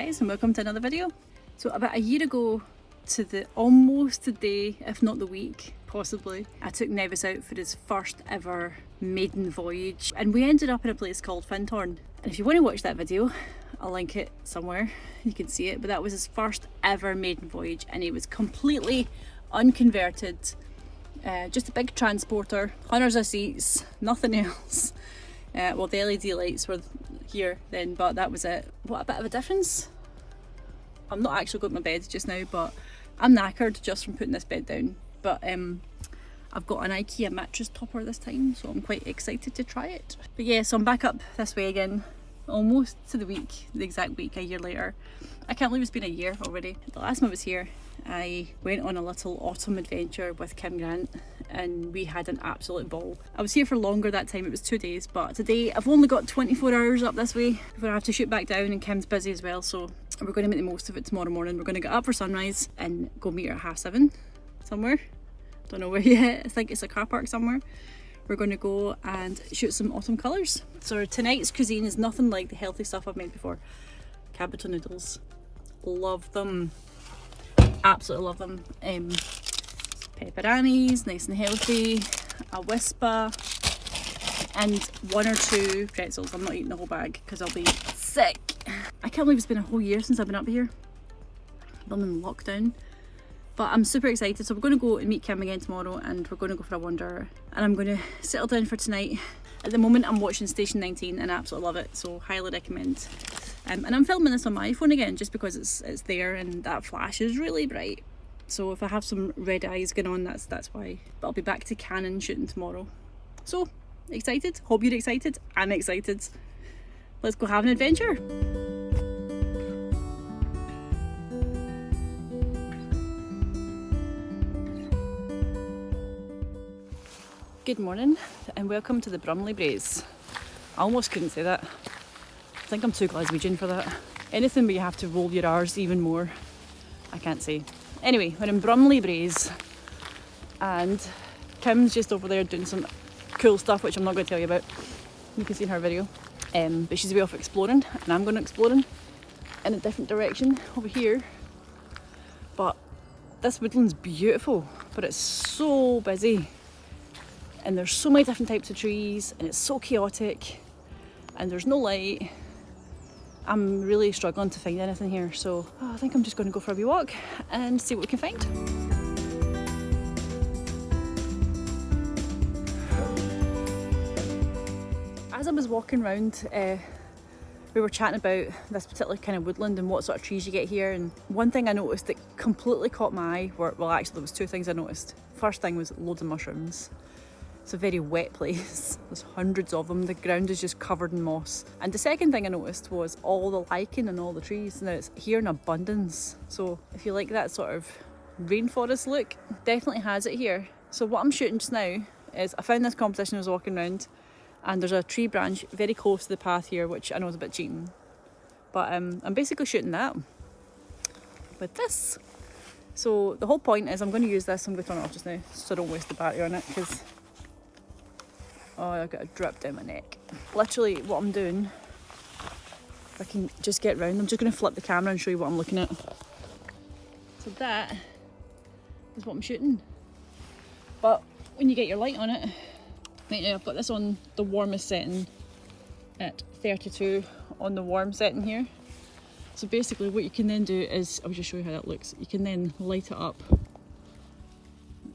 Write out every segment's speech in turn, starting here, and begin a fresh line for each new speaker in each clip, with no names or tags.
guys, and welcome to another video. So about a year ago to almost the day, if not the week, possibly, I took Nevis out for his first ever maiden voyage, and we ended up in a place called Findhorn. And if you want to watch that video, I'll link it somewhere, you can see it, but that was his first ever maiden voyage, and he was completely unconverted, just a big transporter, hundreds of seats, nothing else. Well, the LED lights were here then, but that was it. What a bit of a difference. I'm not actually going to my bed just now, but I'm knackered just from putting this bed down. But I've got an IKEA mattress topper this time, so I'm quite excited to try it. But yeah, so I'm back up this way again, almost to the exact week, a year later. I can't believe it's been a year already. The last time I was here, I went on a little autumn adventure with Kim Grant, and we had an absolute ball. I was here for longer that time, it was 2 days, but today I've only got 24 hours up this way before I have to shoot back down, and Kim's busy as well, so we're going to make the most of it tomorrow morning. We're going to get up for sunrise and go meet her at 7:30 somewhere. Don't know where yet. I think it's a car park somewhere. We're going to go and shoot some autumn colours. So tonight's cuisine is nothing like the healthy stuff I've made before. Cabbage noodles, love them, absolutely love them. Pepperonis, nice and healthy, a whisper, and 1 or 2 pretzels. I'm not eating the whole bag because I'll be sick. I can't believe it's been a whole year since I've been up here. I'm in lockdown. But I'm super excited, so we're going to go and meet Kim again tomorrow, and we're going to go for a wander, and I'm going to settle down for tonight. At the moment I'm watching Station 19 and I absolutely love it, so highly recommend. And I'm filming this on my iPhone again just because it's there and that flash is really bright. So if I have some red eyes going on, that's why. But I'll be back to Canon shooting tomorrow. So excited, hope you're excited, I'm excited. Let's go have an adventure. Good morning and welcome to the Brumley Braes. I almost couldn't say that. I think I'm too Glaswegian for that. Anything where you have to roll your R's even more, I can't say. Anyway, we're in Brumley Braes and Kim's just over there doing some cool stuff which I'm not going to tell you about. You can see in her video. But she's way off exploring, and I'm going exploring in a different direction over here. But this woodland's beautiful, but it's so busy. And there's so many different types of trees, and it's so chaotic, and there's no light. I'm really struggling to find anything here, so I think I'm just going to go for a wee walk and see what we can find. As I was walking around, we were chatting about this particular kind of woodland and what sort of trees you get here, and one thing I noticed that completely caught my eye were, well actually there was 2 things I noticed. First thing was loads of mushrooms. It's a very wet place, there's hundreds of them, the ground is just covered in moss. And the second thing I noticed was all the lichen and all the trees. Now it's here in abundance, so if you like that sort of rainforest look, definitely has it here. So what I'm shooting just now is, I found this composition I was walking around, and there's a tree branch very close to the path here, which I know is a bit cheating. But I'm basically shooting that with this. So the whole point is I'm going to use this, I'm going to turn it off just now so I don't waste the battery on it, because oh, I've got a drip down my neck. Literally what I'm doing, if I can just get round, I'm just going to flip the camera and show you what I'm looking at. So that is what I'm shooting. But when you get your light on it, right now I've got this on the warmest setting at 32 on the warm setting here. So basically what you can then do is, I'll just show you how that looks. You can then light it up.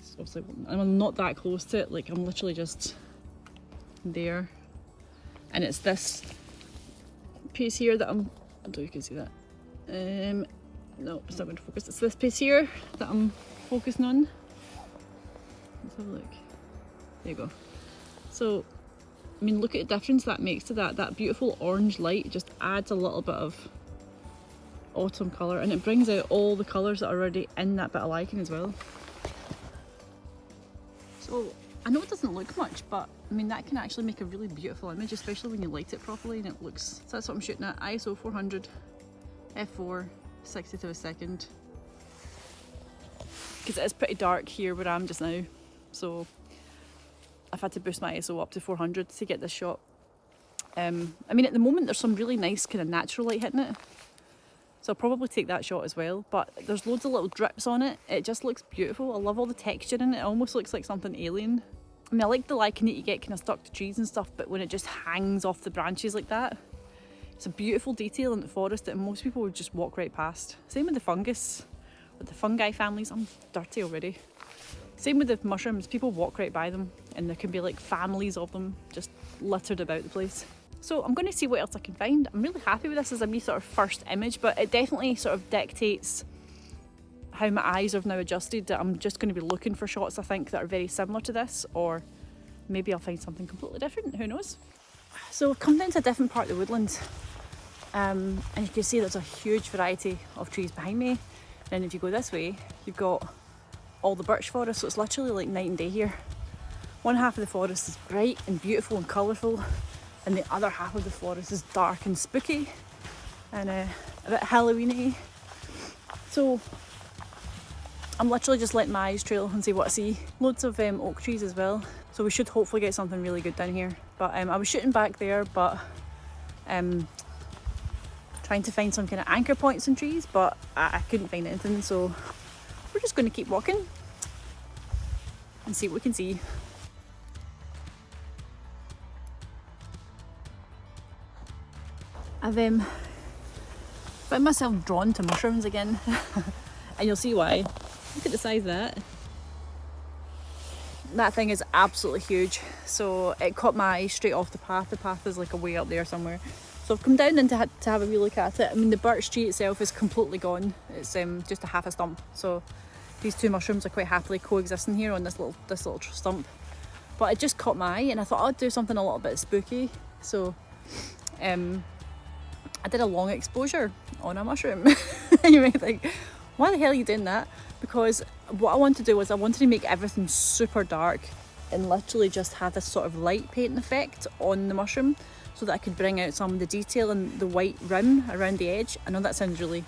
It's obviously, I'm not that close to it, like I'm literally just there, and it's this piece here that I don't know if you can see that. No, it's not going to focus. It's this piece here that I'm focusing on. Let's have a look. There you go. So, I mean, look at the difference that makes to that. That beautiful orange light just adds a little bit of autumn colour, and it brings out all the colours that are already in that bit of lichen as well. So, I know it doesn't look much, but I mean that can actually make a really beautiful image, especially when you light it properly and it looks. So that's what I'm shooting at. ISO 400, f4, 60 to a second. Because it is pretty dark here where I am just now, so I've had to boost my ISO up to 400 to get this shot. I mean at the moment there's some really nice kind of natural light hitting it, So I'll probably take that shot as well. But there's loads of little drips on it. It just looks beautiful. I love all the texture in it. It almost looks like something alien. I mean, I like the lichen that you get kind of stuck to trees and stuff, but when it just hangs off the branches like that, it's a beautiful detail in the forest that most people would just walk right past. Same with the fungus, with the fungi families. I'm dirty already. Same with the mushrooms. People walk right by them, and there can be like families of them just littered about the place. So I'm going to see what else I can find. I'm really happy with this as a wee sort of first image, but it definitely sort of dictates how my eyes have now adjusted, that I'm just going to be looking for shots, I think, that are very similar to this, or maybe I'll find something completely different, who knows. So we've come down to a different part of the woodland, and you can see there's a huge variety of trees behind me. And if you go this way, you've got all the birch forest, so it's literally like night and day here. One half of the forest is bright and beautiful and colourful, and the other half of the forest is dark and spooky and a bit Halloween-y. So I'm literally just letting my eyes trail and see what I see. Loads of oak trees as well, so we should hopefully get something really good down here. But I was shooting back there, but trying to find some kind of anchor points in trees, but I couldn't find anything, so we're just going to keep walking and see what we can see. I've found myself drawn to mushrooms again, and you'll see why. Look at the size of that. That thing is absolutely huge, so it caught my eye straight off the path. The path is like way up there somewhere. So I've come down and to have a wee look at it. I mean, the birch tree itself is completely gone. It's just a half a stump. So these two mushrooms are quite happily coexisting here on this little stump. But it just caught my eye, and I thought I'd do something a little bit spooky. So I did a long exposure on a mushroom. And you might think, why the hell are you doing that? Because what I wanted to do was I wanted to make everything super dark and literally just have this sort of light painting effect on the mushroom, so that I could bring out some of the detail and the white rim around the edge. I know that sounds really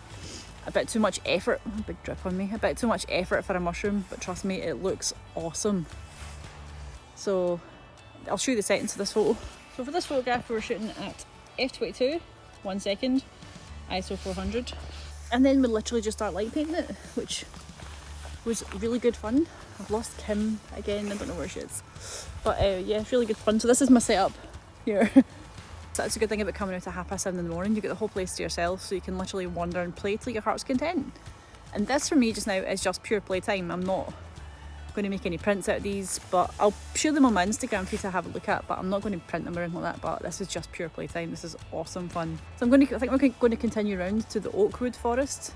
a bit too much effort. Oh, big drip on me. A bit too much effort for a mushroom, but trust me, it looks awesome. So I'll show you the settings of this photo. So for this photograph, we were shooting at f/22, 1 second, ISO 400, and then we literally just start light painting it, which was really good fun. I've lost Kim again, I don't know where she is, but yeah, it's really good fun. So this is my setup here. So that's a good thing about coming out at 7:30 in the morning. You get the whole place to yourself, so you can literally wander and play till your heart's content. And this for me just now is just pure playtime. I'm not going to make any prints out of these, but I'll share them on my Instagram for you to have a look at, but I'm not going to print them or anything like that. But this is just pure playtime. This is awesome fun. So I think we're going to continue around to the oak wood forest.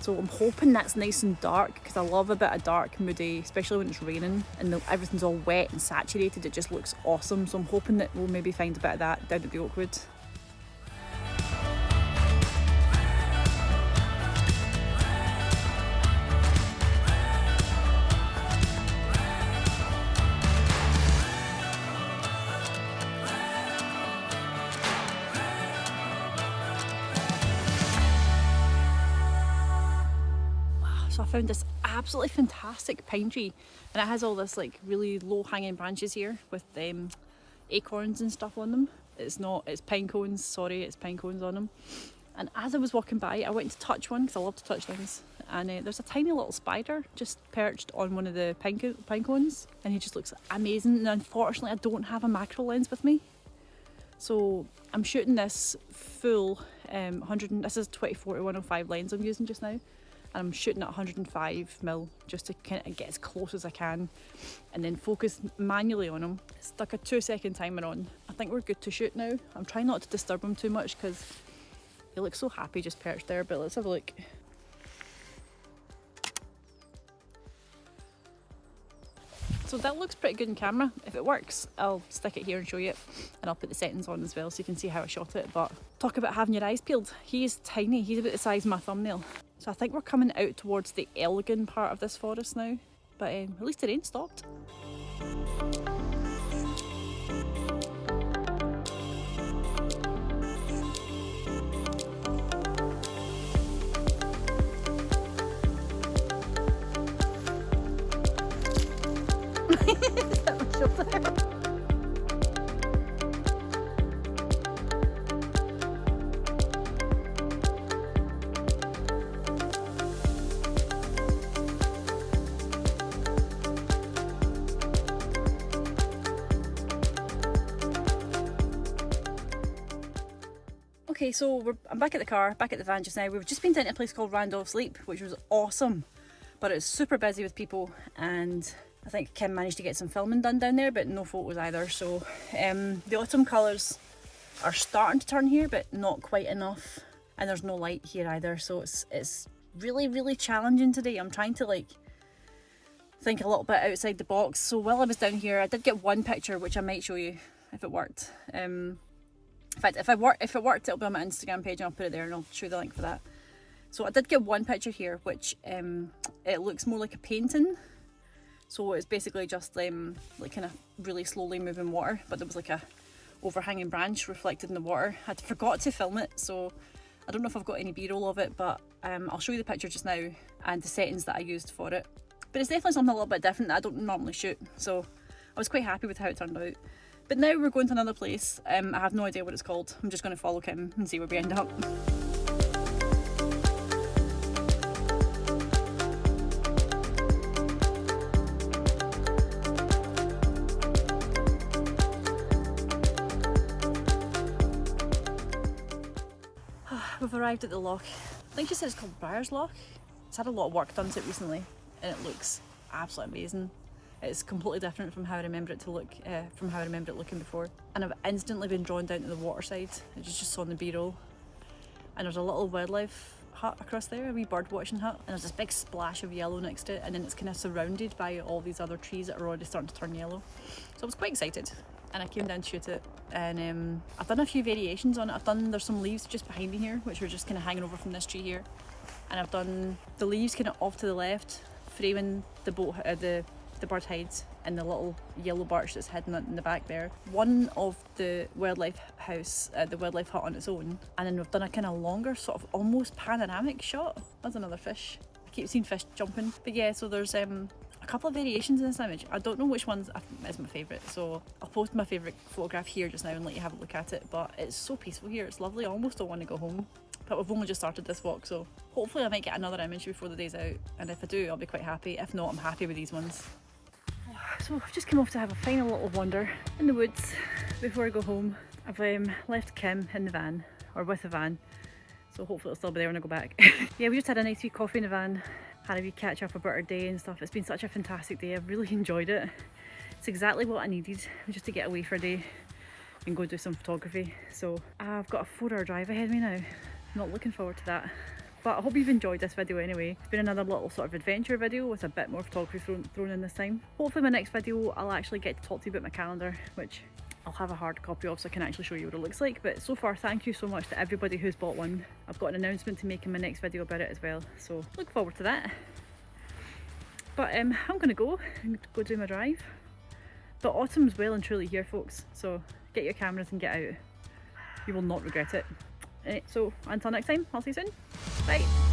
So I'm hoping that's nice and dark, because I love a bit of dark, moody, especially when it's raining and everything's all wet and saturated. It just looks awesome. So I'm hoping that we'll maybe find a bit of that down at the oak wood. So I found this absolutely fantastic pine tree, and it has all this like really low hanging branches here with acorns and stuff on them. It's pine cones, sorry, it's pine cones on them. And as I was walking by, I went to touch one, because I love to touch things, and there's a tiny little spider just perched on one of the pine cones, and he just looks amazing. And unfortunately I don't have a macro lens with me, so I'm shooting this full this is 24-105 lens I'm using just now. And I'm shooting at 105mm just to kind of get as close as I can, and then focus manually on him. Stuck a 2-second timer on. I think we're good to shoot now. I'm trying not to disturb him too much because he looks so happy just perched there, but let's have a look. So that looks pretty good in camera. If it works, I'll stick it here and show you it, and I'll put the settings on as well so you can see how I shot it. But talk about having your eyes peeled. He is tiny. He's about the size of my thumbnail. So I think we're coming out towards the Elgin part of this forest now, but at least the rain stopped. Okay, so I'm back at the car, back at the van just now. We've just been down to a place called Randolph Sleep, which was awesome, but it's super busy with people, and I think Kim managed to get some filming done down there, but no photos either. So the autumn colours are starting to turn here, but not quite enough, and there's no light here either, so it's really challenging today. I'm trying to like think a little bit outside the box. So while I was down here, I did get one picture which I might show you if it worked. In fact, if it worked, it'll be on my Instagram page and I'll put it there and I'll show you the link for that. So I did get one picture here which it looks more like a painting. So it's basically just like kind of really slowly moving water, but there was like a overhanging branch reflected in the water. I forgot to film it, so I don't know if I've got any b-roll of it, but I'll show you the picture just now and the settings that I used for it. But it's definitely something a little bit different that I don't normally shoot, so I was quite happy with how it turned out. But now we're going to another place. I have no idea what it's called. I'm just going to follow Kim and see where we end up. We've arrived at the loch. I think she said it's called Briar's Loch. It's had a lot of work done to it recently and it looks absolutely amazing. It's completely different from how I remember it to look, from how I remember it looking before. And I've instantly been drawn down to the water side, as you just saw in the b-roll. And there's a little wildlife hut across there, a wee bird watching hut. And there's this big splash of yellow next to it, and then it's kind of surrounded by all these other trees that are already starting to turn yellow. So I was quite excited. And I came down to shoot it, and I've done a few variations on it. there's some leaves just behind me here, which were just kind of hanging over from this tree here. And I've done the leaves kind of off to the left, framing the bird hides and the little yellow birch that's hidden in the back there. One of the wildlife house, the wildlife hut on its own, and then we've done a kind of longer sort of almost panoramic shot. That's another fish. I keep seeing fish jumping. But yeah, so there's a couple of variations in this image. I don't know which one's is my favourite, so I'll post my favourite photograph here just now and let you have a look at it. But it's so peaceful here, it's lovely. I almost don't want to go home. But we've only just started this walk, so hopefully I might get another image before the day's out, and if I do, I'll be quite happy. If not, I'm happy with these ones. So I've just come off to have a final little wander in the woods before I go home. I've left Kim in the van, or with the van, so hopefully it'll still be there when I go back. Yeah, we just had a nice wee coffee in the van, had a wee catch up about our day and stuff. It's been such a fantastic day, I've really enjoyed it. It's exactly what I needed, just to get away for a day and go do some photography. So I've got a 4-hour drive ahead of me now. I'm not looking forward to that. But I hope you've enjoyed this video anyway. It's been another little sort of adventure video with a bit more photography thrown in this time. Hopefully my next video I'll actually get to talk to you about my calendar, which I'll have a hard copy of so I can actually show you what it looks like. But so far, thank you so much to everybody who's bought one. I've got an announcement to make in my next video about it as well, so look forward to that. But I'm gonna go do my drive. But autumn's well and truly here, folks, so get your cameras and get out. You will not regret it. So until next time, I'll see you soon. Bye.